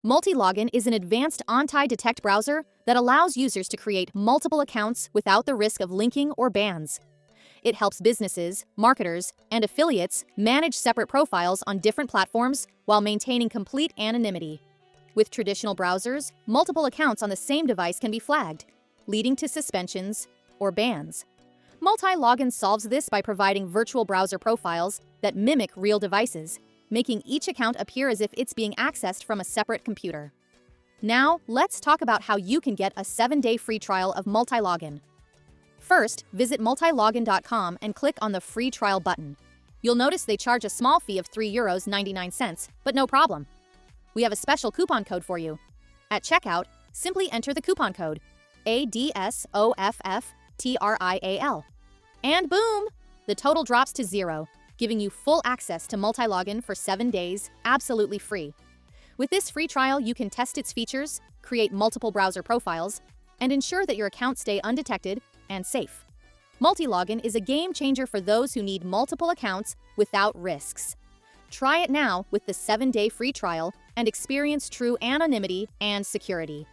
Multilogin is an advanced antidetect browser that allows users to create multiple accounts without the risk of linking or bans. It helps businesses, marketers, and affiliates manage separate profiles on different platforms while maintaining complete anonymity. With traditional browsers, multiple accounts on the same device can be flagged, leading to suspensions or bans. Multilogin solves this by providing virtual browser profiles that mimic real devices, making each account appear as if it's being accessed from a separate computer. Now, let's talk about how you can get a 7-day free trial of Multilogin. First, visit multilogin.com and click on the free trial button. You'll notice they charge a small fee of €3.99, but no problem. We have a special coupon code for you. At checkout, simply enter the coupon code ADSOFFTRIAL. And boom! The total drops to zero, giving you full access to Multilogin for 7 days, absolutely free. With this free trial, you can test its features, create multiple browser profiles, and ensure that your accounts stay undetected and safe. Multilogin is a game changer for those who need multiple accounts without risks. Try it now with the 7-day free trial and experience true anonymity and security.